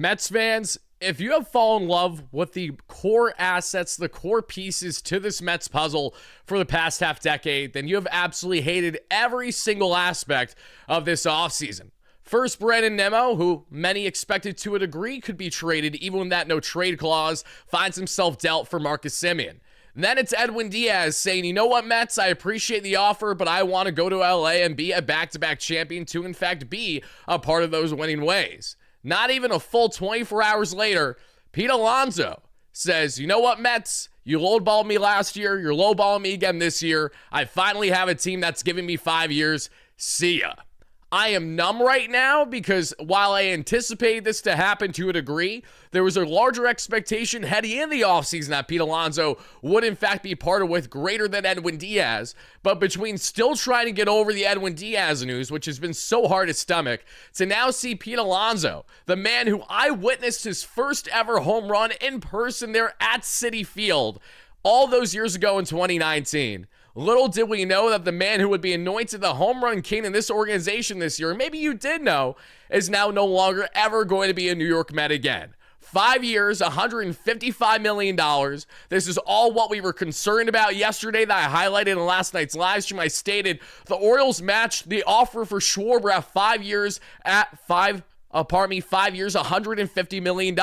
Mets fans, if you have fallen in love with the core assets, the core pieces to this Mets puzzle for the past half decade, then you have absolutely hated every single aspect of this offseason. First, WardyNYM, who many expected to a degree could be traded even when that no trade clause finds himself dealt for Marcus Semien. Then it's Edwin Diaz saying, you know what, Mets, I appreciate the offer, but I want to go to LA and be a back-to-back champion to, in fact, be a part of those winning ways. Not even a full 24 hours later, Pete Alonso says, you know what, Mets, you lowballed me last year, you're lowballing me again this year. I finally have a team that's giving me 5 years. See ya. I am numb right now because while I anticipated this to happen to a degree, there was a larger expectation heading in the offseason that Pete Alonso would in fact be part of with greater than Edwin Diaz. But between still trying to get over the Edwin Diaz news, which has been so hard to stomach, to now see Pete Alonso, the man who I witnessed his first ever home run in person there at Citi Field all those years ago in 2019. Little did we know that the man who would be anointed the home run king in this organization this year, maybe you did know, is now no longer ever going to be a New York Met again. 5 years, $155 million. This is all what we were concerned about yesterday that I highlighted in last night's live stream. I stated the Orioles matched the offer for Schwarber at 5 years at 5 years, $150 million.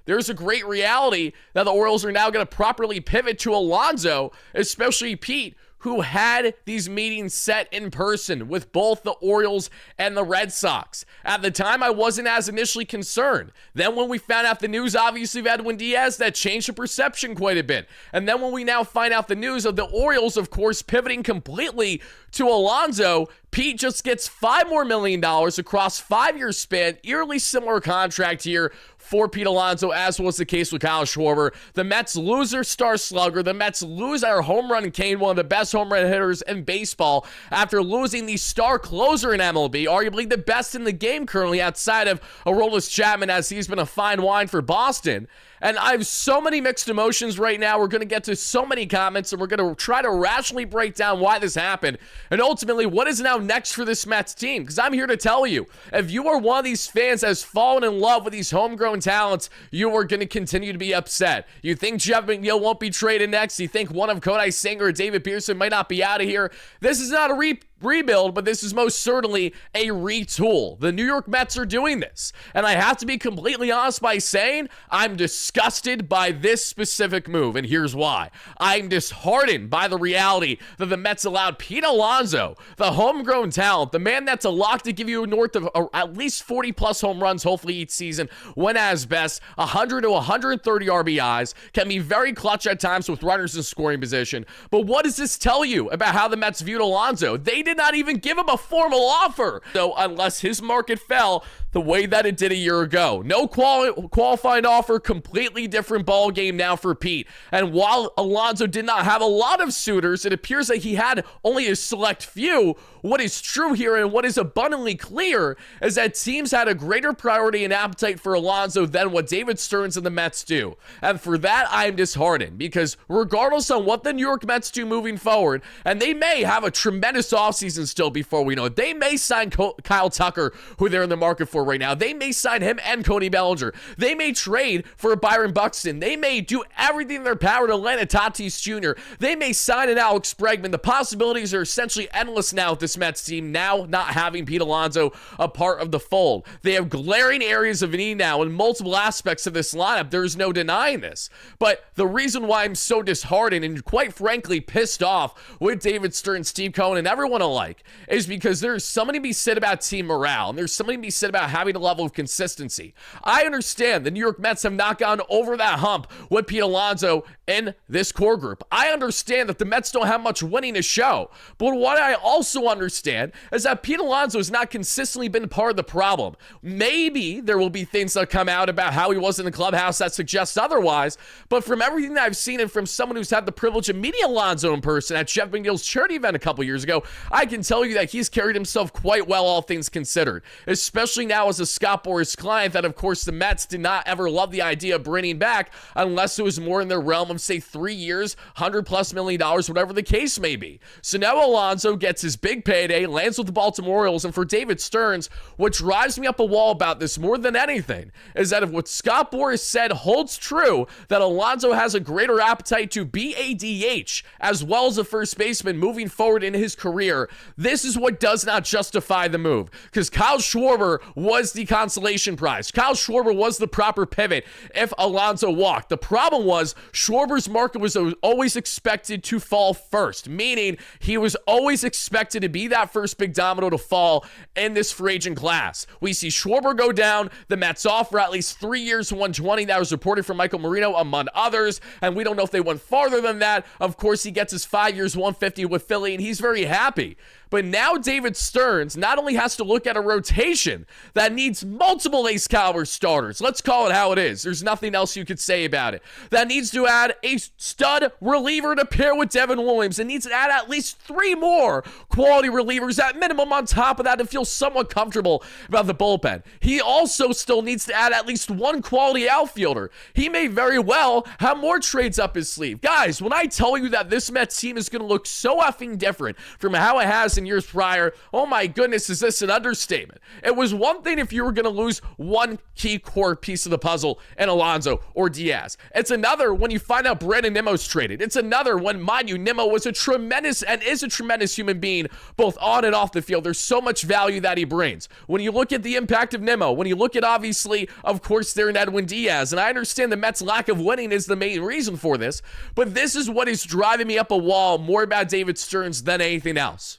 There's a great reality that the Orioles are now going to properly pivot to Alonso, especially Pete, who had these meetings set in person with both the Orioles and the Red Sox. At the time, I wasn't as initially concerned. Then when we found out the news, obviously, of Edwin Diaz, that changed the perception quite a bit. And then when we now find out the news of the Orioles, of course, pivoting completely to Alonso, Pete just gets $5 million more across 5 year span, eerily similar contract here for Pete Alonso, as was the case with Kyle Schwarber. The Mets lose their star slugger. The Mets lose our home run king, one of the best home run hitters in baseball, after losing the star closer in MLB, arguably the best in the game currently outside of Aroldis Chapman, as he's been a fine wine for Boston. And I have so many mixed emotions right now. We're going to get to so many comments, and we're going to try to rationally break down why this happened, and ultimately what is now next for this Mets team. Because I'm here to tell you, if you are one of these fans that has fallen in love with these homegrown talents, you are going to continue to be upset. You think Jeff McNeil won't be traded next? You think one of Kodai Senga or David Pearson might not be out of here? This is not a rebuild, but this is most certainly a retool. The New York Mets are doing this, and I have to be completely honest by saying I'm disgusted by this specific move, and here's why. I'm disheartened by the reality that the Mets allowed Pete Alonso, the homegrown talent, the man that's a lock to give you north of at least 40 plus home runs hopefully each season, when as best 100 to 130 RBIs, can be very clutch at times with runners in scoring position. But what does this tell you about how the Mets viewed Alonso? They did not even give him a formal offer. So unless his market fell the way that it did a year ago, no qualifying offer, completely different ball game now for Pete. And while Alonso did not have a lot of suitors, it appears that he had only a select few. What is true here and what is abundantly clear is that teams had a greater priority and appetite for Alonso than what David Stearns and the Mets do. And for that, I am disheartened, because regardless on what the New York Mets do moving forward, and they may have a tremendous offseason still before we know it. They may sign Kyle Tucker, who they're in the market for right now. They may sign him and Cody Bellinger. They may trade for Byron Buxton. They may do everything in their power to land a Tatis Jr. They may sign an Alex Bregman. The possibilities are essentially endless now with this Mets team, now not having Pete Alonso a part of the fold. They have glaring areas of need now in multiple aspects of this lineup. There is no denying this. But the reason why I'm so disheartened and quite frankly pissed off with David Stern, Steve Cohen, and everyone alike is because there's something to be said about team morale, and there's something to be said about having a level of consistency. I understand the New York Mets have not gone over that hump with Pete Alonso in this core group. I understand that the Mets don't have much winning to show, but what I also understand is that Pete Alonso has not consistently been part of the problem. Maybe there will be things that come out about how he was in the clubhouse that suggest otherwise, but from everything that I've seen and from someone who's had the privilege of meeting Alonso in person at Jeff McNeil's charity event a couple years ago, I can tell you that he's carried himself quite well, all things considered, especially now now as a Scott Boras client that, of course, the Mets did not ever love the idea of bringing back unless it was more in their realm of, say, 3 years, $100+ million, whatever the case may be. So now Alonso gets his big payday, lands with the Baltimore Orioles, and for David Stearns, what drives me up a wall about this more than anything is that if what Scott Boras said holds true, that Alonso has a greater appetite to be a DH as well as a first baseman moving forward in his career, this is what does not justify the move. Because Kyle Schwarber was the consolation prize. Kyle Schwarber was the proper pivot if Alonso walked. The problem was Schwarber's market was always expected to fall first, meaning he was always expected to be that first big domino to fall in this free agent class. We see Schwarber go down, the Mets offer at least 3 years, 120. That was reported from Michael Marino, among others, and we don't know if they went farther than that. Of course, he gets his 5 years, 150 with Philly, and he's very happy. But now David Stearns not only has to look at a rotation that needs multiple ace caliber starters, let's call it how it is, there's nothing else you could say about it, that needs to add a stud reliever to pair with Devin Williams, and needs to add at least 3 more quality relievers at minimum on top of that to feel somewhat comfortable about the bullpen. He also still needs to add at least 1 quality outfielder. He may very well have more trades up his sleeve. Guys, when I tell you that this Mets team is going to look so effing different from how it has in years prior, oh my goodness, is this an understatement? It was one thing if you were going to lose one key core piece of the puzzle in Alonso or Diaz. It's another when you find out Brandon Nimmo's traded. It's another when, mind you, Nimmo was a tremendous and is a tremendous human being, both on and off the field. There's so much value that he brings. When you look at the impact of Nimmo, when you look at, obviously, of course, there in Edwin Diaz, and I understand the Mets' lack of winning is the main reason for this, but this is what is driving me up a wall more about David Stearns than anything else.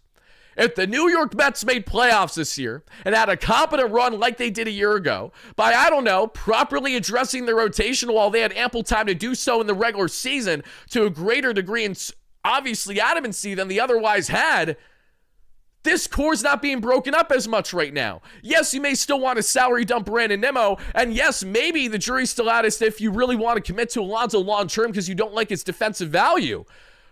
If the New York Mets made playoffs this year and had a competent run like they did a year ago by, I don't know, properly addressing their rotation while they had ample time to do so in the regular season to a greater degree and obviously adamancy than they otherwise had, this core's not being broken up as much right now. Yes, you may still want to salary dump Brandon Nimmo, and yes, maybe the jury's still out as to if you really want to commit to Alonso long-term because you don't like his defensive value.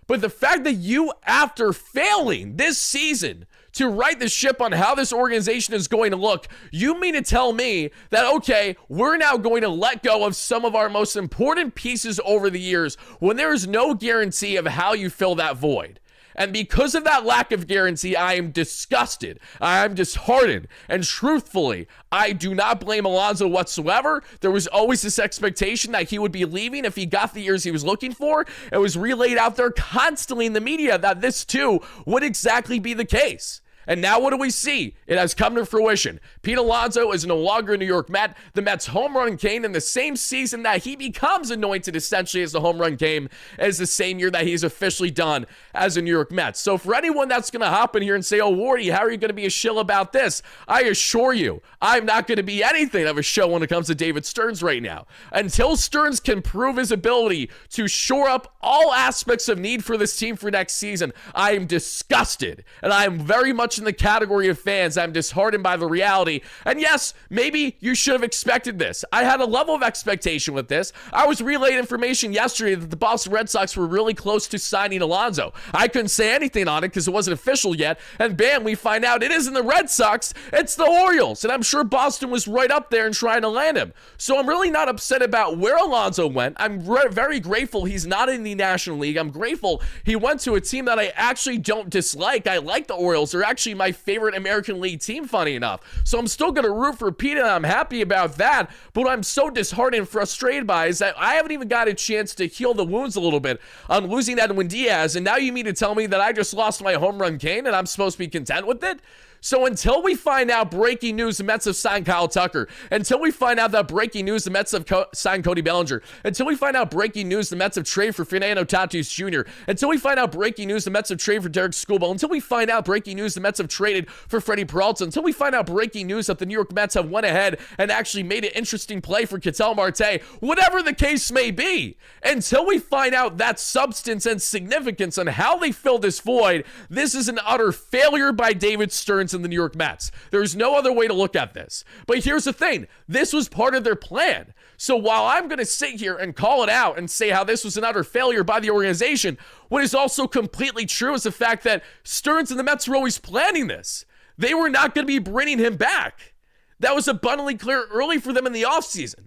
But the fact that you, after failing this season to right the ship on how this organization is going to look, you mean to tell me that, okay, we're now going to let go of some of our most important pieces over the years when there is no guarantee of how you fill that void? And because of that lack of guarantee, I am disgusted. I am disheartened. And truthfully, I do not blame Alonso whatsoever. There was always this expectation that he would be leaving if he got the years he was looking for. It was relayed out there constantly in the media that this too would exactly be the case. And now what do we see? It has come to fruition. Pete Alonso is no longer a New York Met. The Mets home run king in the same season that he becomes anointed essentially as the home run king is the same year that he's officially done as a New York Mets. So for anyone that's going to hop in here and say, oh, Wardy, how are you going to be a shill about this? I assure you, I'm not going to be anything of a show when it comes to David Stearns right now. Until Stearns can prove his ability to shore up all aspects of need for this team for next season, I am disgusted. And I am very much in the category of fans. I'm disheartened by the reality. And yes, maybe you should have expected this. I had a level of expectation with this. I was relayed information yesterday that the Boston Red Sox were really close to signing Alonso. I couldn't say anything on it because it wasn't official yet. And bam, we find out it isn't the Red Sox, it's the Orioles. And I'm sure Boston was right up there and trying to land him. So I'm really not upset about where Alonso went. I'm very grateful he's not in the National League. I'm grateful he went to a team that I actually don't dislike. I like the Orioles. They're actually my favorite American League team, funny enough. So I'm still going to root for Pete, and I'm happy about that. But what I'm so disheartened and frustrated by is that I haven't even got a chance to heal the wounds a little bit on losing Edwin Diaz, and now you mean to tell me that I just lost my home run king and I'm supposed to be content with it? So until we find out breaking news, the Mets have signed Kyle Tucker. Until we find out that breaking news, the Mets have signed Cody Bellinger. Until we find out breaking news, the Mets have traded for Fernando Tatis Jr. Until we find out breaking news, the Mets have traded for Derek Skubal. Until we find out breaking news, the Mets have traded for Freddie Peralta. Until we find out breaking news that the New York Mets have went ahead and actually made an interesting play for Ketel Marte. Whatever the case may be, until we find out that substance and significance on how they fill this void, this is an utter failure by David Stearns and the New York Mets. There's no other way to look at this. But here's the thing. This was part of their plan. So while I'm going to sit here and call it out and say how this was an utter failure by the organization, what is also completely true is the fact that Stearns and the Mets were always planning this. They were not going to be bringing him back. That was abundantly clear early for them in the offseason.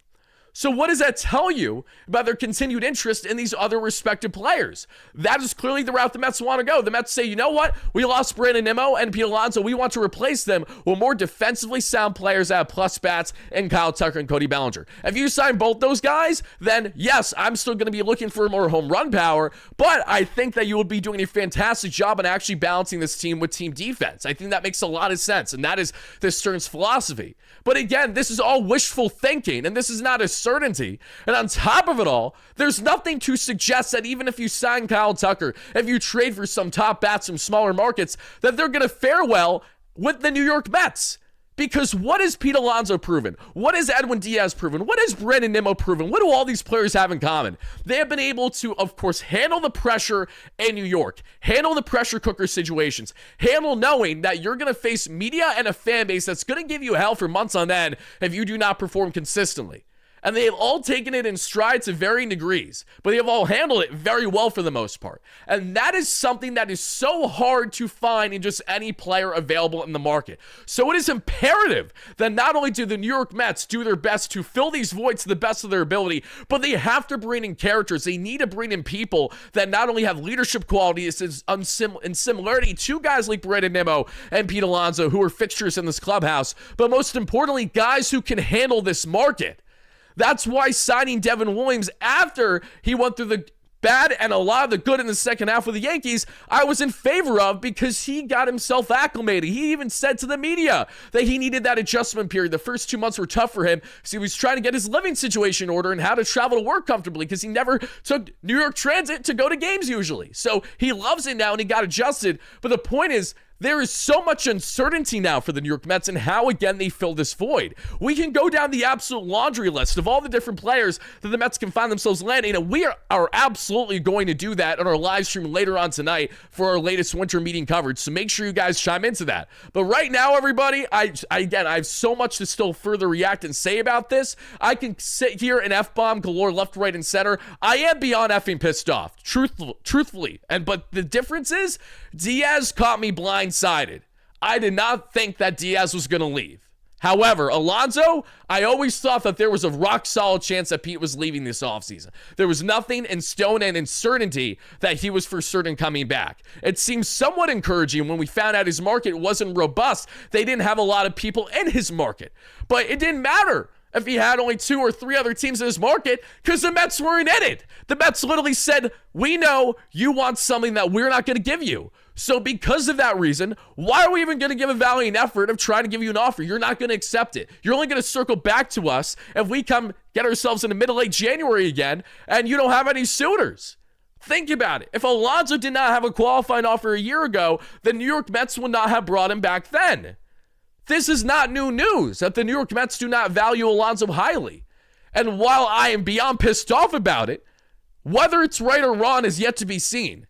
So what does that tell you about their continued interest in these other respected players? That is clearly the route the Mets want to go. The Mets say, you know what? We lost WardyNYM and Pete Alonso. We want to replace them with more defensively sound players that have plus bats and Kyle Tucker and Cody Bellinger. If you sign both those guys, then yes, I'm still going to be looking for more home run power, but I think that you would be doing a fantastic job on actually balancing this team with team defense. I think that makes a lot of sense, and that is this Stearns' philosophy. But again, this is all wishful thinking, and this is not a certainty. And on top of it all, there's nothing to suggest that even if you sign Kyle Tucker, if you trade for some top bats from smaller markets, that they're going to fare well with the New York Mets. Because what has Pete Alonso proven? What has Edwin Diaz proven? What has WardyNYM proven? What do all these players have in common? They have been able to, of course, handle the pressure in New York, handle the pressure cooker situations, handle knowing that you're going to face media and a fan base that's going to give you hell for months on end if you do not perform consistently. And they have all taken it in stride to varying degrees, but they have all handled it very well for the most part. And that is something that is so hard to find in just any player available in the market. So it is imperative that not only do the New York Mets do their best to fill these voids to the best of their ability, but they have to bring in characters. They need to bring in people that not only have leadership qualities in similarity to guys like WardyNYM and Pete Alonso, who are fixtures in this clubhouse, but most importantly, guys who can handle this market. That's why signing Devin Williams after he went through the bad and a lot of the good in the second half of the Yankees, I was in favor of because he got himself acclimated. He even said to the media that he needed that adjustment period. The first 2 months were tough for him because he was trying to get his living situation in order and how to travel to work comfortably because he never took New York Transit to go to games usually. So he loves it now and he got adjusted. But the point is, there is so much uncertainty now for the New York Mets and how, again, they fill this void. We can go down the absolute laundry list of all the different players that the Mets can find themselves landing, and we are absolutely going to do that on our live stream later on tonight for our latest winter meeting coverage, so make sure you guys chime into that. But right now, everybody, I have so much to still further react and say about this. I can sit here and F-bomb galore left, right, and center. I am beyond effing pissed off, truthfully. But the difference is, Diaz caught me blindsided. I did not think that Diaz was going to leave. However, Alonso, I always thought that there was a rock-solid chance that Pete was leaving this offseason. There was nothing in stone and in certainty that he was for certain coming back. It seems somewhat encouraging when we found out his market wasn't robust. They didn't have a lot of people in his market. But it didn't matter if he had only 2 or 3 other teams in his market because the Mets weren't in it. The Mets literally said, we know you want something that we're not going to give you. So because of that reason, why are we even going to give a valiant effort of trying to give you an offer? You're not going to accept it. You're only going to circle back to us if we come get ourselves into mid-late January again and you don't have any suitors. Think about it. If Alonso did not have a qualifying offer a year ago, the New York Mets would not have brought him back then. This is not new news that the New York Mets do not value Alonso highly. And while I am beyond pissed off about it, whether it's right or wrong is yet to be seen.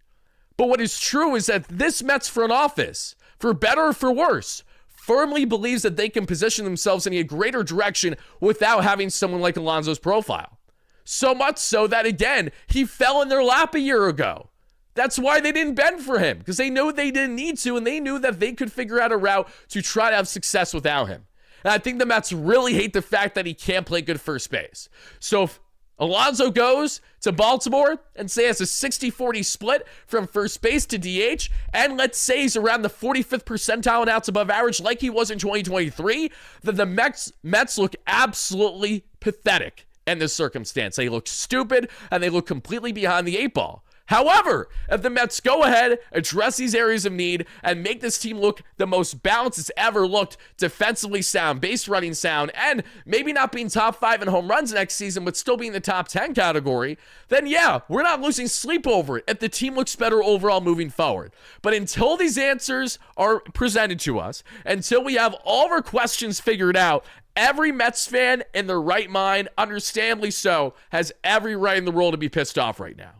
But what is true is that this Mets front office, for better or for worse, firmly believes that they can position themselves in a greater direction without having someone like Alonso's profile. So much so that, again, he fell in their lap a year ago. That's why they didn't bend for him, because they knew they didn't need to, and they knew that they could figure out a route to try to have success without him. And I think the Mets really hate the fact that he can't play good first base. So if Alonso goes to Baltimore and say it's a 60-40 split from first base to DH, and let's say he's around the 45th percentile and outs above average like he was in 2023, then the Mets look absolutely pathetic in this circumstance. They look stupid, and they look completely behind the 8 ball. However, if the Mets go ahead, address these areas of need, and make this team look the most balanced it's ever looked, defensively sound, base running sound, and maybe not being top 5 in home runs next season, but still being the top 10 category, then yeah, we're not losing sleep over it if the team looks better overall moving forward. But until these answers are presented to us, until we have all of our questions figured out, every Mets fan in their right mind, understandably so, has every right in the world to be pissed off right now.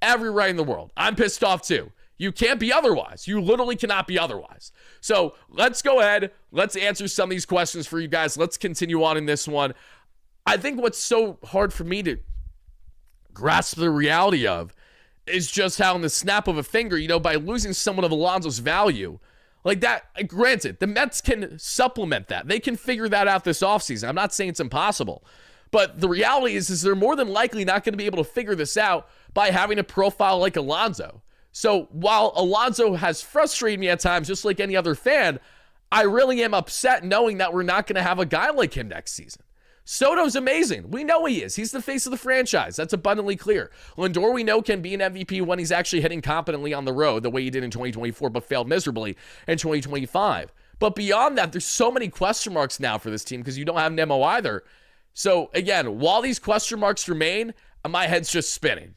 Every right in the world. I'm pissed off too. You can't be otherwise. You literally cannot be otherwise. So let's go ahead. Let's answer some of these questions for you guys. Let's continue on in this one. I think what's so hard for me to grasp the reality of is just how in the snap of a finger, by losing someone of Alonso's value, Like that, granted, the Mets can supplement that. They can figure that out this offseason. I'm not saying it's impossible. But the reality is they're more than likely not going to be able to figure this out by having a profile like Alonso. So while Alonso has frustrated me at times, just like any other fan, I really am upset knowing that we're not going to have a guy like him next season. Soto's amazing. We know he is. He's the face of the franchise. That's abundantly clear. Lindor, we know, can be an MVP when he's actually hitting competently on the road, the way he did in 2024, but failed miserably in 2025. But beyond that, there's so many question marks now for this team because you don't have Nemo either. So again, while these question marks remain, my head's just spinning.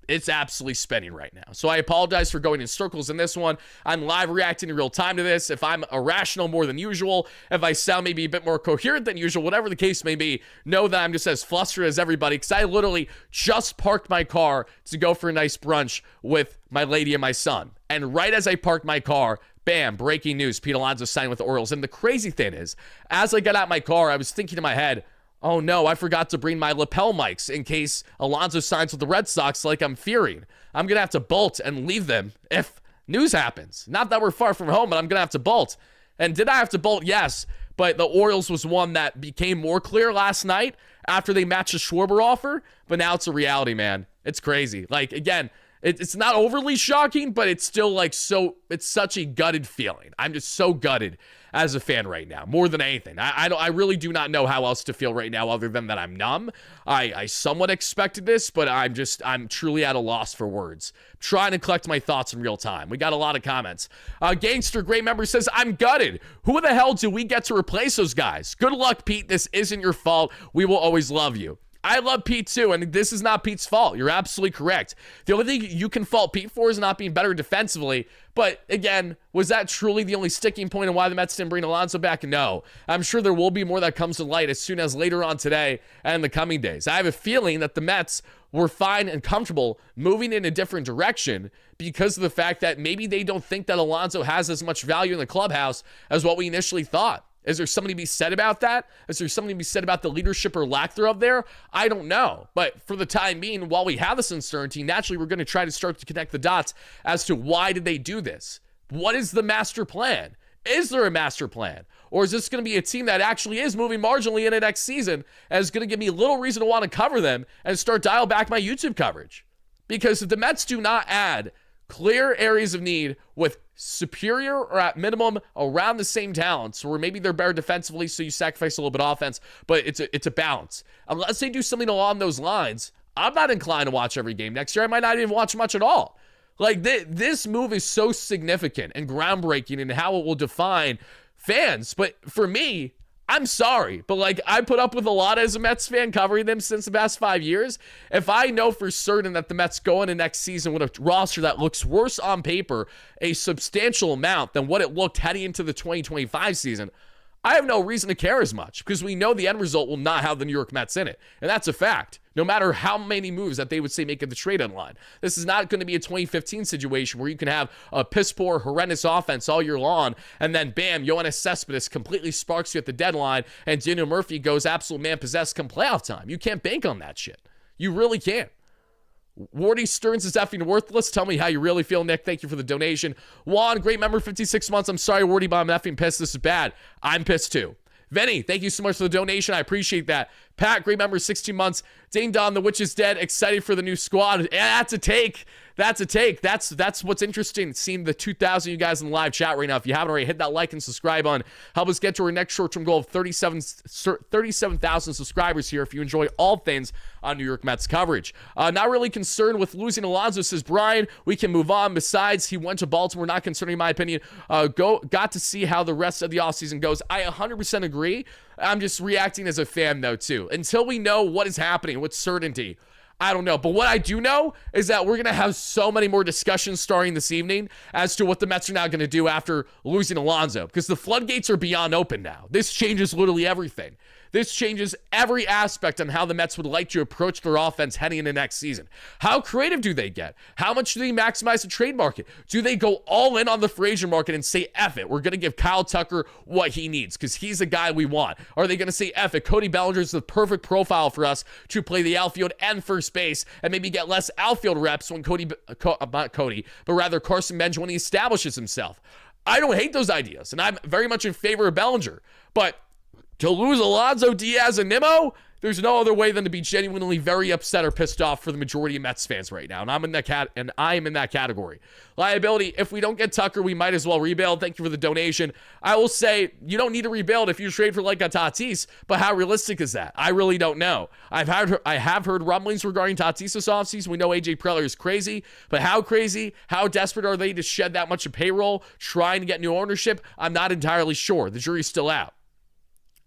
It's absolutely spinning right now. So I apologize for going in circles in this one. I'm live reacting in real time to this. If I'm irrational more than usual, if I sound maybe a bit more coherent than usual, whatever the case may be, know that I'm just as flustered as everybody because I literally just parked my car to go for a nice brunch with my lady and my son. And right as I parked my car, bam, breaking news, Pete Alonso signed with the Orioles. And the crazy thing is, as I got out my car, I was thinking in my head, oh no, I forgot to bring my lapel mics in case Alonso signs with the Red Sox like I'm fearing. I'm going to have to bolt and leave them if news happens. Not that we're far from home, but I'm going to have to bolt. And did I have to bolt? Yes. But the Orioles was one that became more clear last night after they matched the Schwarber offer. But now it's a reality, man. It's crazy. Like, again, it's not overly shocking, but it's still like it's such a gutted feeling. I'm just so gutted as a fan right now, more than anything. I really do not know how else to feel right now other than that I'm numb. I somewhat expected this, but I'm truly at a loss for words. Trying to collect my thoughts in real time. We got a lot of comments. Gangster Great Member says, I'm gutted. Who the hell do we get to replace those guys? Good luck, Pete. This isn't your fault. We will always love you. I love Pete too, and this is not Pete's fault. You're absolutely correct. The only thing you can fault Pete for is not being better defensively. But again, was that truly the only sticking point on why the Mets didn't bring Alonso back? No. I'm sure there will be more that comes to light as soon as later on today and in the coming days. I have a feeling that the Mets were fine and comfortable moving in a different direction because of the fact that maybe they don't think that Alonso has as much value in the clubhouse as what we initially thought. Is there something to be said about that? Is there something to be said about the leadership or lack thereof there? I don't know. But for the time being, while we have this uncertainty, naturally we're going to try to start to connect the dots as to why did they do this? What is the master plan? Is there a master plan? Or is this going to be a team that actually is moving marginally into next season and is going to give me little reason to want to cover them and start dial back my YouTube coverage? Because if the Mets do not add clear areas of need with superior or at minimum around the same talents, where maybe they're better defensively, so you sacrifice a little bit of offense, but it's a balance. Unless they do something along those lines, I'm not inclined to watch every game next year. I might not even watch much at all. Like, this move is so significant and groundbreaking in how it will define fans. But for me, I'm sorry, but like, I put up with a lot as a Mets fan covering them since the past 5 years. If I know for certain that the Mets go into next season with a roster that looks worse on paper, a substantial amount than what it looked heading into the 2025 season, I have no reason to care as much because we know the end result will not have the New York Mets in it. And that's a fact. No matter how many moves that they would say make at the trade deadline. This is not going to be a 2015 situation where you can have a piss poor, horrendous offense all year long, and then bam, Yoenis Cespedes completely sparks you at the deadline, and Daniel Murphy goes absolute man-possessed come playoff time. You can't bank on that shit. You really can't. Wardy Stearns is effing worthless. Tell me how you really feel, Nick. Thank you for the donation. Juan, great member, 56 months. I'm sorry, Wardy, but I'm effing pissed. This is bad. I'm pissed too. Vinny, thank you so much for the donation. I appreciate that. Pat, great member, 16 months. Ding Don, the witch is dead. Excited for the new squad. Yeah, that's a take. That's a take. That's what's interesting. Seeing the 2,000 you guys in the live chat right now. If you haven't already, hit that like and subscribe on. Help us get to our next short-term goal of 37,000 subscribers here if you enjoy all things on New York Mets coverage. Not really concerned with losing Alonso, says Brian. We can move on. Besides, he went to Baltimore. Not concerned in my opinion. Got to see how the rest of the offseason goes. I 100% agree. I'm just reacting as a fan, though, too. Until we know what is happening with certainty, I don't know. But what I do know is that we're going to have so many more discussions starting this evening as to what the Mets are now going to do after losing Alonso, because the floodgates are beyond open now. This changes literally everything. This changes every aspect on how the Mets would like to approach their offense heading into next season. How creative do they get? How much do they maximize the trade market? Do they go all in on the free agent market and say, F it, we're going to give Kyle Tucker what he needs because he's the guy we want? Are they going to say, F it, Cody Bellinger is the perfect profile for us to play the outfield and first base and maybe get less outfield reps when Carson Bench when he establishes himself? I don't hate those ideas, and I'm very much in favor of Bellinger. But to lose Alonso, Diaz, and Nimmo, there's no other way than to be genuinely very upset or pissed off for the majority of Mets fans right now. And I'm in that category. Liability, if we don't get Tucker, we might as well rebuild. Thank you for the donation. I will say you don't need to rebuild if you trade for like a Tatis, but how realistic is that? I really don't know. I have heard rumblings regarding Tatis this offseason. We know AJ Preller is crazy, but how crazy, how desperate are they to shed that much of payroll, trying to get new ownership? I'm not entirely sure. The jury's still out.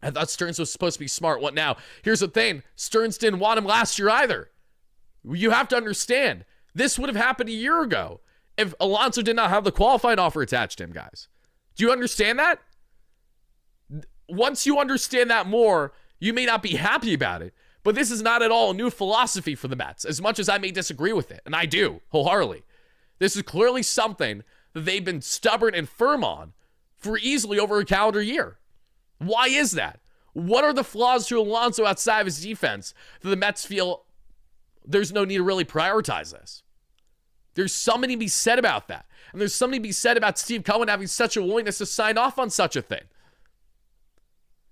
I thought Stearns was supposed to be smart. What now? Here's the thing. Stearns didn't want him last year either. You have to understand, this would have happened a year ago if Alonso did not have the qualifying offer attached to him, guys. Do you understand that? Once you understand that more, you may not be happy about it, but this is not at all a new philosophy for the Mets, as much as I may disagree with it, and I do, wholeheartedly. This is clearly something that they've been stubborn and firm on for easily over a calendar year. Why is that? What are the flaws to Alonso outside of his defense that the Mets feel there's no need to really prioritize this? There's something to be said about that. And there's something to be said about Steve Cohen having such a willingness to sign off on such a thing.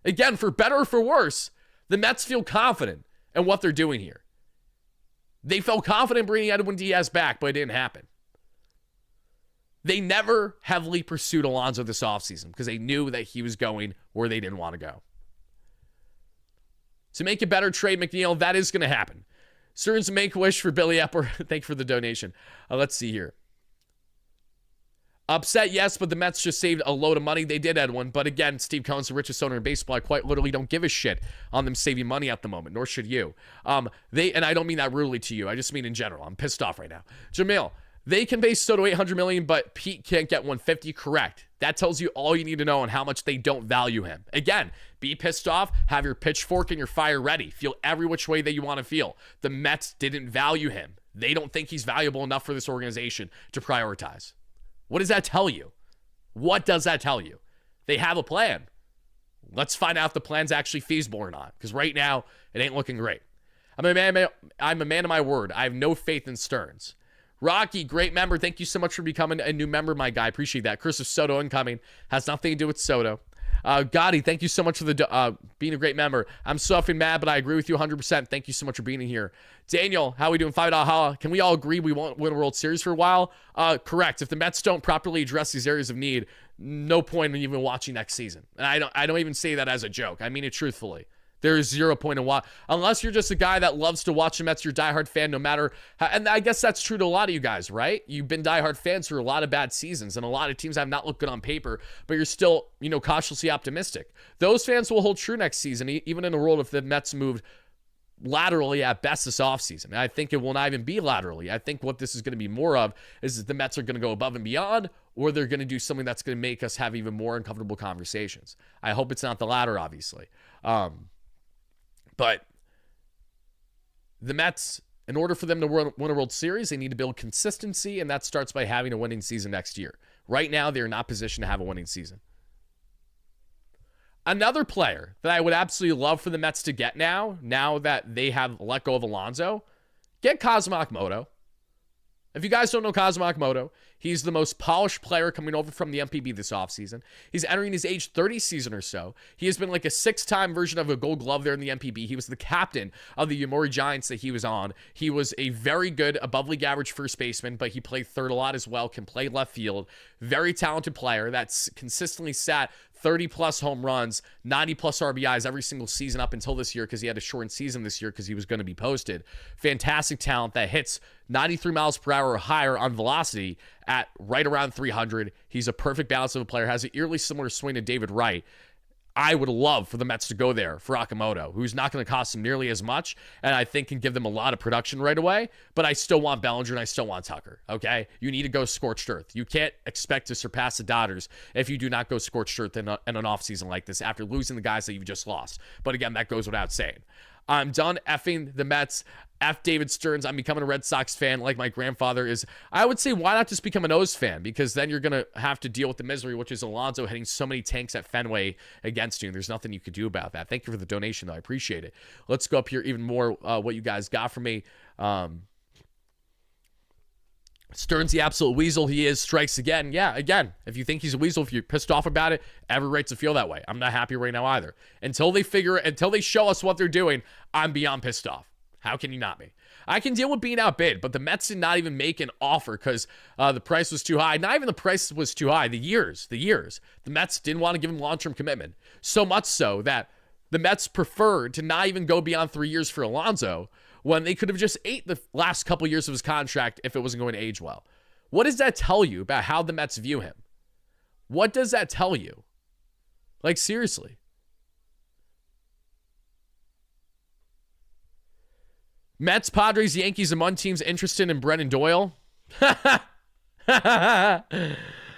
Again, for better or for worse, the Mets feel confident in what they're doing here. They felt confident bringing Edwin Diaz back, but it didn't happen. They never heavily pursued Alonso this offseason because they knew that he was going where they didn't want to go. To make a better trade, McNeil, that is going to happen. Stearns Make-A-Wish for Billy Epper. Thank you for the donation. Let's see here. Upset, yes, but the Mets just saved a load of money. They did, Edwin. But again, Steve Cohen's the richest owner in baseball. I quite literally don't give a shit on them saving money at the moment, nor should you. And I don't mean that rudely to you. I just mean in general. I'm pissed off right now. Jamil, they can pay Soto $800 million, but Pete can't get $150. Correct. That tells you all you need to know on how much they don't value him. Again, be pissed off, have your pitchfork and your fire ready. Feel every which way that you want to feel. The Mets didn't value him. They don't think he's valuable enough for this organization to prioritize. What does that tell you? What does that tell you? They have a plan. Let's find out if the plan's actually feasible or not, because right now, it ain't looking great. I'm a man of my word. I have no faith in Stearns. Rocky, great member. Thank you so much for becoming a new member, my guy. Appreciate that. Chris of Soto incoming. Has nothing to do with Soto. Gotti, thank you so much for being a great member. I'm so effing mad, but I agree with you 100%. Thank you so much for being in here. Daniel, how we doing? $5 Can we all agree we won't win a World Series for a while? Correct. If the Mets don't properly address these areas of need, no point in even watching next season. And I don't even say that as a joke. I mean it truthfully. There is 0 point in watch. Unless you're just a guy that loves to watch the Mets, you're a diehard fan no matter how, and I guess that's true to a lot of you guys, right? You've been diehard fans for a lot of bad seasons, and a lot of teams have not looked good on paper, but you're still, cautiously optimistic. Those fans will hold true next season, even in a world if the Mets moved laterally at best this offseason. And I think it will not even be laterally. I think what this is going to be more of is that the Mets are going to go above and beyond, or they're going to do something that's going to make us have even more uncomfortable conversations. I hope it's not the latter, obviously. But the Mets, in order for them to win a World Series, they need to build consistency, and that starts by having a winning season next year. Right now, they are not positioned to have a winning season. Another player that I would absolutely love for the Mets to get now that they have let go of Alonso, get Kazuma Akimoto. If you guys don't know Kazuma Akimoto, he's the most polished player coming over from the MPB this offseason. He's entering his age 30 season or so. He has been like a 6-time version of a Gold Glove there in the MPB. He was the captain of the Yomiuri Giants that he was on. He was a very good above league average first baseman, but he played third a lot as well, can play left field. Very talented player that's consistently sat 30-plus home runs, 90-plus RBIs every single season up until this year because he had a shortened season this year because he was going to be posted. Fantastic talent that hits 93 miles per hour or higher on velocity at right around 300. He's a perfect balance of a player, has an eerily similar swing to David Wright. I would love for the Mets to go there for Akimoto, who's not going to cost them nearly as much, and I think can give them a lot of production right away, but I still want Bellinger and I still want Tucker, okay? You need to go scorched earth. You can't expect to surpass the Dodgers if you do not go scorched earth in an offseason like this after losing the guys that you've just lost. But again, that goes without saying. I'm done effing the Mets. F David Stearns. I'm becoming a Red Sox fan like my grandfather is. I would say, why not just become an O's fan? Because then you're going to have to deal with the misery, which is Alonso hitting so many tanks at Fenway against you. And there's nothing you could do about that. Thank you for the donation, though. I appreciate it. Let's go up here even more what you guys got from me. Stearns, the absolute weasel he is, strikes again. Yeah, again, if you think he's a weasel, if you're pissed off about it, every right to feel that way. I'm not happy right now either. Until they show us what they're doing, I'm beyond pissed off. How can you not be? I can deal with being outbid, but the Mets did not even make an offer because the price was too high. Not even the price was too high. The years. The Mets didn't want to give him long-term commitment. So much so that the Mets preferred to not even go beyond 3 years for Alonso when they could have just ate the last couple years of his contract if it wasn't going to age well. What does that tell you about how the Mets view him? What does that tell you? Like, seriously. Mets, Padres, Yankees, among teams interested in Brennan Doyle.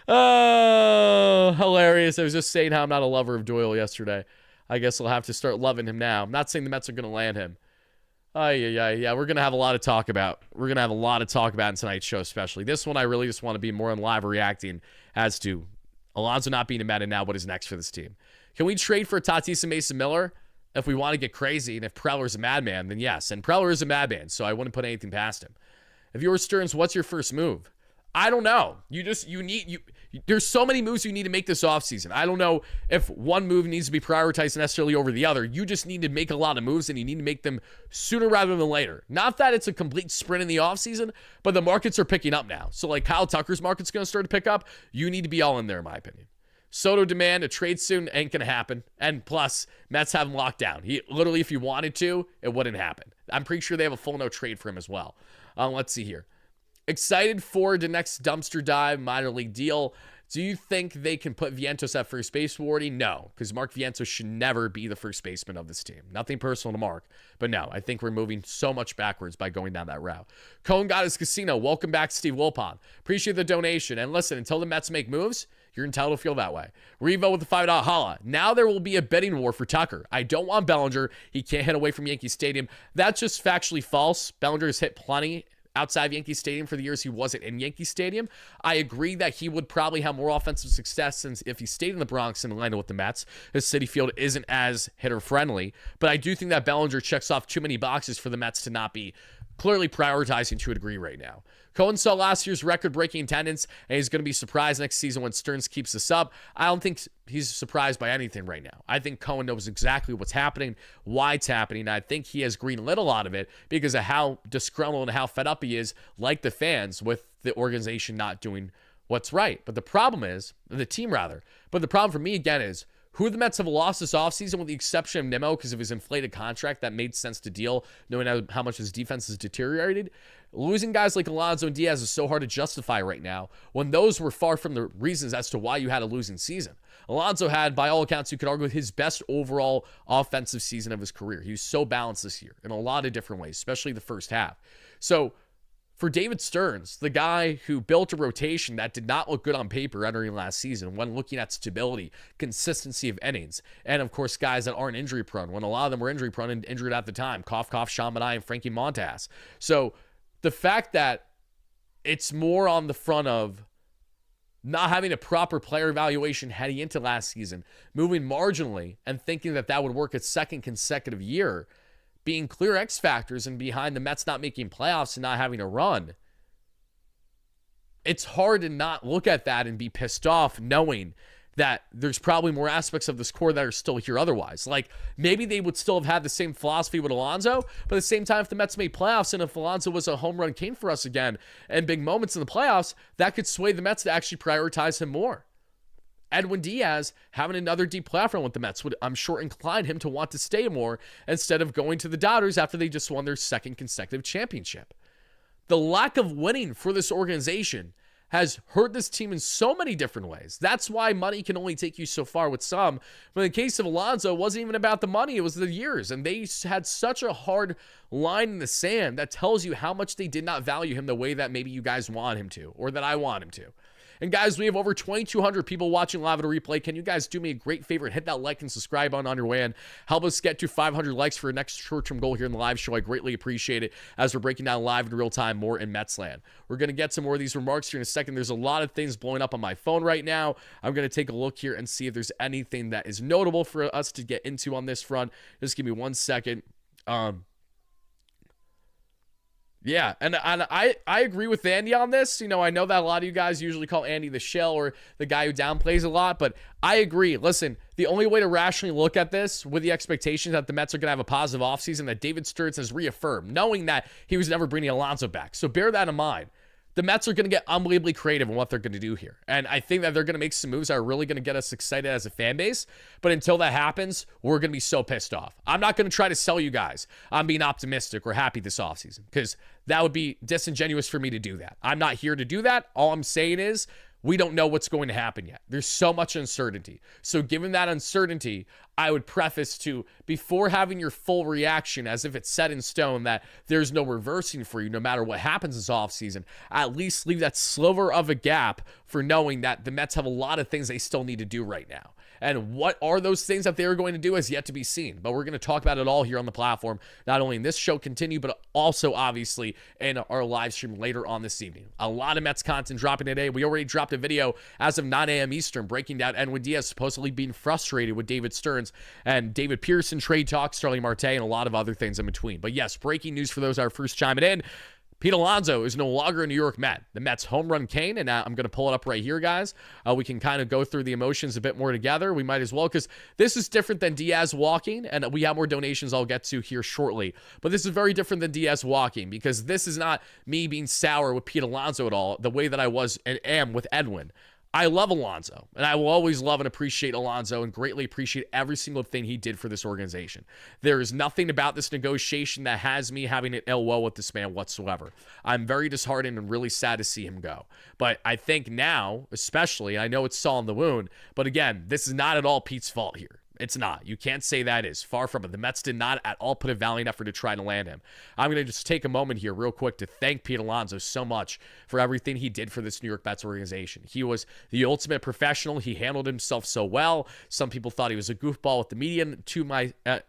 Oh, hilarious. I was just saying how I'm not a lover of Doyle yesterday. I guess I'll have to start loving him now. I'm not saying the Mets are going to land him. Yeah, we're going to have a lot to talk about. We're going to have a lot to talk about in tonight's show, especially. This one, I really just want to be more on live reacting as to Alonso not being a Met and now what is next for this team. Can we trade for Tatis and Mason Miller? If we want to get crazy, and if Preller's a madman, then yes. And Preller is a madman, so I wouldn't put anything past him. If you were Stearns, what's your first move? I don't know. There's so many moves you need to make this offseason. I don't know if one move needs to be prioritized necessarily over the other. You just need to make a lot of moves, and you need to make them sooner rather than later. Not that it's a complete sprint in the offseason, but the markets are picking up now. So like Kyle Tucker's market's going to start to pick up. You need to be all in there, in my opinion. Soto demand, a trade soon ain't going to happen. And plus, Mets have him locked down. He literally, if you wanted to, it wouldn't happen. I'm pretty sure they have a full no trade for him as well. Let's see here. Excited for the next dumpster dive minor league deal. Do you think they can put Vientos at first base, Wardy? No, because Mark Vientos should never be the first baseman of this team. Nothing personal to Mark, but no, I think we're moving so much backwards by going down that route. Cohen got his casino. Welcome back, Steve Wilpon. Appreciate the donation. And listen, until the Mets make moves, you're entitled to feel that way. Revo with the $5 holla. Now there will be a bidding war for Tucker. I don't want Bellinger. He can't hit away from Yankee Stadium. That's just factually false. Bellinger has hit plenty outside of Yankee Stadium for the years he wasn't in Yankee Stadium. I agree that he would probably have more offensive success since if he stayed in the Bronx and landed with the Mets, his Citi Field isn't as hitter-friendly. But I do think that Bellinger checks off too many boxes for the Mets to not be clearly prioritizing to a degree right now. Cohen saw last year's record-breaking attendance, and he's going to be surprised next season when Stearns keeps this up. I don't think he's surprised by anything right now. I think Cohen knows exactly what's happening, why it's happening. I think he has green-lit a lot of it because of how disgruntled and how fed up he is, like the fans, with the organization not doing what's right. But the problem is, the team rather, but the problem for me again is, who the Mets have lost this offseason with the exception of Nimmo because of his inflated contract that made sense to deal, knowing how much his defense has deteriorated. Losing guys like Alonso and Diaz is so hard to justify right now when those were far from the reasons as to why you had a losing season. Alonso had, by all accounts, you could argue his best overall offensive season of his career. He was so balanced this year in a lot of different ways, especially the first half. So for David Stearns, the guy who built a rotation that did not look good on paper entering last season when looking at stability, consistency of innings, and of course guys that aren't injury prone when a lot of them were injury prone and injured at the time, cough, Sean Manai and Frankie Montas. So the fact that it's more on the front of not having a proper player evaluation heading into last season, moving marginally and thinking that that would work a second consecutive year, being clear X factors and behind the Mets not making playoffs and not having a run, it's hard to not look at that and be pissed off knowing that there's probably more aspects of this core that are still here otherwise. Like, maybe they would still have had the same philosophy with Alonso, but at the same time, if the Mets made playoffs and if Alonso was a home run king for us again and big moments in the playoffs, that could sway the Mets to actually prioritize him more. Edwin Diaz having another deep playoff run with the Mets would, I'm sure, incline him to want to stay more instead of going to the Dodgers after they just won their second consecutive championship. The lack of winning for this organization has hurt this team in so many different ways. That's why money can only take you so far with some. But in the case of Alonso, it wasn't even about the money. It was the years. And they had such a hard line in the sand that tells you how much they did not value him the way that maybe you guys want him to, or that I want him to. And guys, we have over 2,200 people watching live at a replay. Can you guys do me a great favor and hit that like and subscribe button on your way in? Help us get to 500 likes for our next short-term goal here in the live show. I greatly appreciate it as we're breaking down live in real time more in Metsland. We're going to get some more of these remarks here in a second. There's a lot of things blowing up on my phone right now. I'm going to take a look here and see if there's anything that is notable for us to get into on this front. Just give me 1 second. Yeah, and I agree with Andy on this. You know, I know that a lot of you guys usually call Andy the shell or the guy who downplays a lot, but I agree. Listen, the only way to rationally look at this with the expectations that the Mets are going to have a positive offseason that David Stearns has reaffirmed, knowing that he was never bringing Alonso back. So bear that in mind. The Mets are going to get unbelievably creative in what they're going to do here. And I think that they're going to make some moves that are really going to get us excited as a fan base. But until that happens, we're going to be so pissed off. I'm not going to try to sell you guys on being optimistic or happy this offseason because that would be disingenuous for me to do that. I'm not here to do that. All I'm saying is we don't know what's going to happen yet. There's so much uncertainty. So given that uncertainty, I would preface to before having your full reaction as if it's set in stone that there's no reversing for you no matter what happens this offseason, at least leave that sliver of a gap for knowing that the Mets have a lot of things they still need to do right now. And what are those things that they're going to do is yet to be seen. But we're going to talk about it all here on the platform, not only in this show continue, but also obviously in our live stream later on this evening. A lot of Mets content dropping today. We already dropped a video as of 9 a.m. Eastern breaking down Edwin Diaz supposedly being frustrated with David Stearns and David Pearson, trade talk, Starling Marte, and a lot of other things in between. But yes, breaking news for those who are first chiming in. Pete Alonso is no longer a New York Met. The Mets home run cane, and I'm going to pull it up right here, guys. We can kind of go through the emotions a bit more together. We might as well, because this is different than Diaz walking, and we have more donations I'll get to here shortly. But this is very different than Diaz walking, because this is not me being sour with Pete Alonso at all, the way that I was and am with Edwin. I love Alonso, and I will always love and appreciate Alonso and greatly appreciate every single thing he did for this organization. There is nothing about this negotiation that has me having an ill will with this man whatsoever. I'm very disheartened and really sad to see him go. But I think now, especially, I know it's salt in the wound, but again, this is not at all Pete's fault here. It's not. You can't say that is. Far from it. The Mets did not at all put a valiant effort to try to land him. I'm going to just take a moment here real quick to thank Pete Alonso so much for everything he did for this New York Mets organization. He was the ultimate professional. He handled himself so well. Some people thought he was a goofball with the media.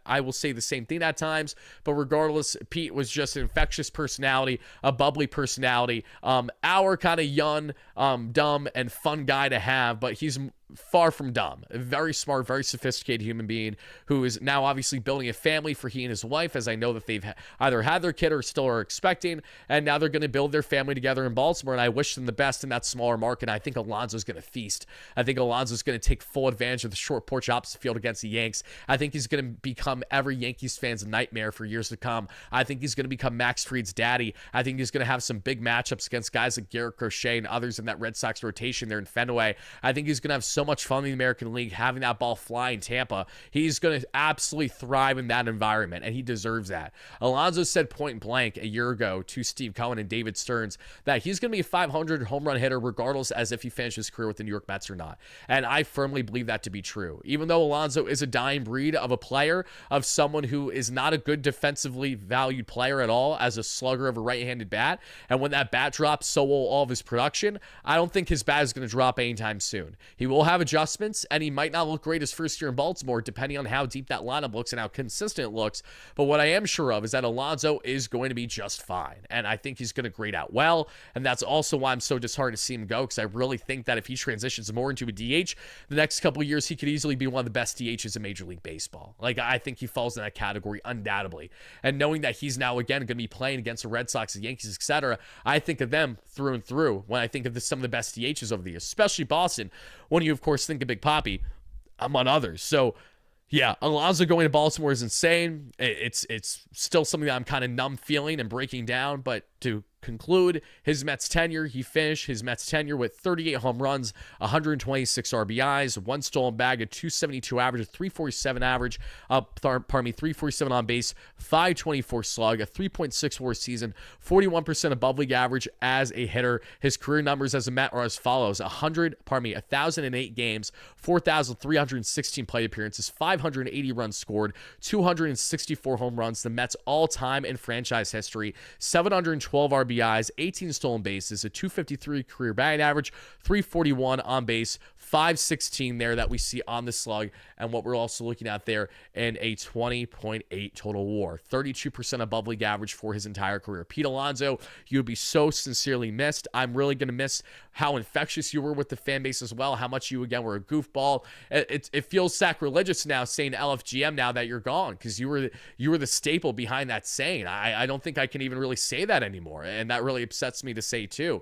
I will say the same thing at times. But regardless, Pete was just an infectious personality, a bubbly personality, our kind of young, dumb, and fun guy to have. But he's far from dumb. A very smart, very sophisticated human being who is now obviously building a family for he and his wife, as I know that they've either had their kid or still are expecting, and now they're going to build their family together in Baltimore, and I wish them the best in that smaller market. I think Alonso's going to feast. I think Alonso's going to take full advantage of the short porch opposite field against the Yanks. I think he's going to become every Yankees fan's nightmare for years to come. I think he's going to become Max Fried's daddy. I think he's going to have some big matchups against guys like Garrett Crochet and others in that Red Sox rotation there in Fenway. I think he's going to have so much fun in the American League having that ball fly in Tampa. He's going to absolutely thrive in that environment, and he deserves that. Alonso said point blank a year ago to Steve Cohen and David Stearns that he's going to be a 500 home run hitter regardless as if he finishes his career with the New York Mets or not. And I firmly believe that to be true. Even though Alonso is a dying breed of a player, of someone who is not a good defensively valued player at all as a slugger of a right-handed bat, and when that bat drops, so will all of his production. I don't think his bat is going to drop anytime soon. He will have adjustments, and he might not look great his first year in Baltimore, depending on how deep that lineup looks and how consistent it looks. But what I am sure of is that Alonso is going to be just fine, and I think he's going to grade out well, and that's also why I'm so disheartened to see him go, because I really think that if he transitions more into a DH, the next couple of years, he could easily be one of the best DHs in Major League Baseball. Like, I think he falls in that category undoubtedly. And knowing that he's now, again, going to be playing against the Red Sox, the Yankees, etc., I think of them through and through when I think of some of the best DHs over the years, especially Boston, when you, of course, think of Big Papi, among others. So, yeah, Alonso going to Baltimore is insane. It's still something that I'm kind of numb feeling and breaking down, but to conclude his Mets tenure, he finished his Mets tenure with 38 home runs, 126 RBIs, one stolen bag, a 272 average, a 347 average, 347 on base, 524 slug, a 3.64 season, 41% above league average as a hitter. His career numbers as a Met are as follows: 1,008 games, 4,316 plate appearances, 580 runs scored, 264 home runs, the Mets all-time in franchise history, 712 RBIs, RBIs, 18 stolen bases, a 253 career batting average, 341 on base, 516 there that we see on the slug, and what we're also looking at there in a 20.8 total WAR, 32% above league average for his entire career. Pete Alonso, you would be so sincerely missed. I'm really going to miss how infectious you were with the fan base as well, how much you, again, were a goofball. It feels sacrilegious now saying LFGM now that you're gone, because you were the staple behind that saying. I don't think I can even really say that anymore, and that really upsets me to say too.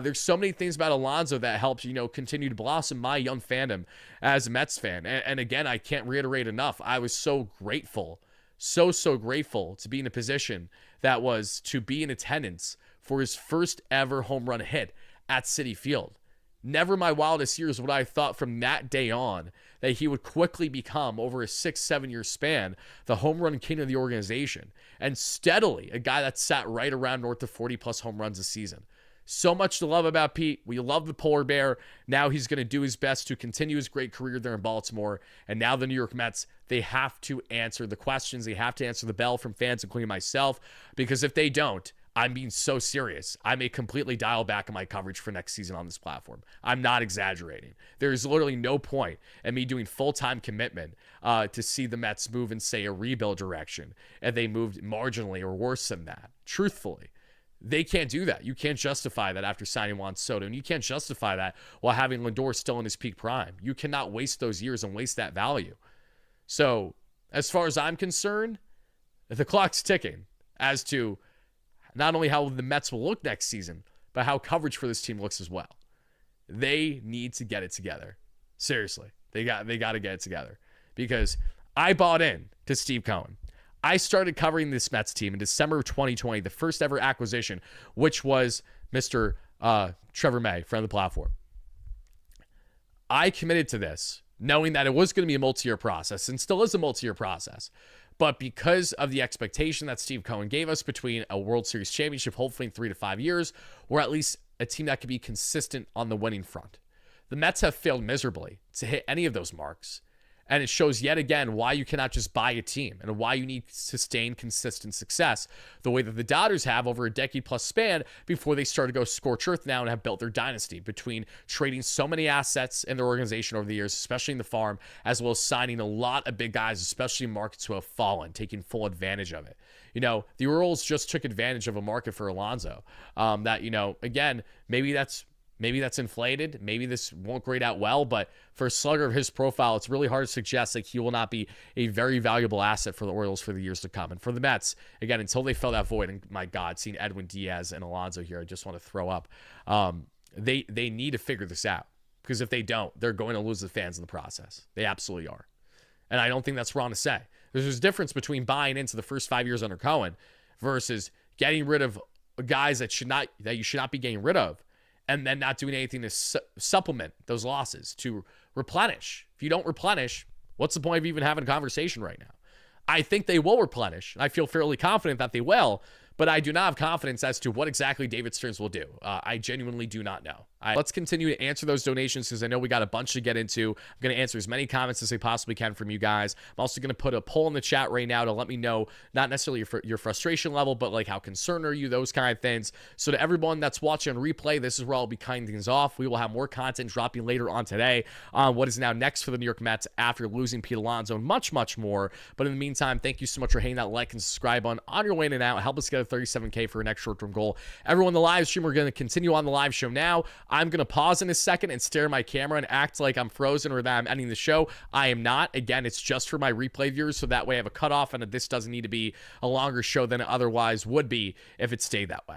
There's so many things about Alonso that helped, continue to blossom my young fandom as a Mets fan. And again, I can't reiterate enough. I was so grateful, so grateful to be in a position that was to be in attendance for his first ever home run hit at Citi Field. Never in my wildest years would I have thought from that day on that he would quickly become, over a 6-7 year span, the home run king of the organization, and steadily a guy that sat right around north of 40 plus home runs a season. So much to love about Pete. We love the polar bear. Now he's going to do his best to continue his great career there in Baltimore. And now the New York Mets, they have to answer the questions. They have to answer the bell from fans, including myself, because if they don't, I'm being so serious, I may completely dial back on my coverage for next season on this platform. I'm not exaggerating. There is literally no point in me doing full-time commitment to see the Mets move in, say, a rebuild direction, and they moved marginally or worse than that. Truthfully, they can't do that. You can't justify that after signing Juan Soto, and you can't justify that while having Lindor still in his peak prime. You cannot waste those years and waste that value. So, as far as I'm concerned, the clock's ticking as to not only how the Mets will look next season, but how coverage for this team looks as well. They need to get it together. Seriously, they got to get it together, because I bought in to Steve Cohen. I started covering this Mets team in December of 2020, the first ever acquisition, which was Mr. Trevor May, friend of the platform. I committed to this knowing that it was going to be a multi-year process, and still is a multi-year process. But because of the expectation that Steve Cohen gave us between a World Series championship, hopefully in 3 to 5 years, or at least a team that could be consistent on the winning front, the Mets have failed miserably to hit any of those marks. And it shows yet again why you cannot just buy a team and why you need sustained, consistent success the way that the Dodgers have over a decade-plus span before they started to go scorch earth now and have built their dynasty between trading so many assets in their organization over the years, especially in the farm, as well as signing a lot of big guys, especially in markets who have fallen, taking full advantage of it. The Orioles just took advantage of a market for Alonso that, again, maybe that's inflated. Maybe this won't grade out well, but for a slugger of his profile, it's really hard to suggest that he will not be a very valuable asset for the Orioles for the years to come. And for the Mets, again, until they fill that void, and my God, seeing Edwin Diaz and Alonso here, I just want to throw up. They need to figure this out, because if they don't, they're going to lose the fans in the process. They absolutely are. And I don't think that's wrong to say. There's a difference between buying into the first 5 years under Cohen versus getting rid of guys that you should not be getting rid of, and then not doing anything to supplement those losses, to replenish. If you don't replenish, what's the point of even having a conversation right now? I think they will replenish. I feel fairly confident that they will, but I do not have confidence as to what exactly David Stearns will do. I genuinely do not know. Let's continue to answer those donations, because I know we got a bunch to get into. I'm going to answer as many comments as I possibly can from you guys. I'm also going to put a poll in the chat right now to let me know, not necessarily your frustration level, but like how concerned are you, those kind of things. So to everyone that's watching on replay, this is where I'll be cutting things off. We will have more content dropping later on today on what is now next for the New York Mets after losing Pete Alonso, and much, much more. But in the meantime, thank you so much for hitting that like and subscribe button on your way in and out. Help us get a 37K for our next short-term goal. Everyone in the live stream, we're going to continue on the live show now. I'm going to pause in a second and stare at my camera and act like I'm frozen or that I'm ending the show. I am not. Again, it's just for my replay viewers, so that way I have a cutoff, and this doesn't need to be a longer show than it otherwise would be if it stayed that way.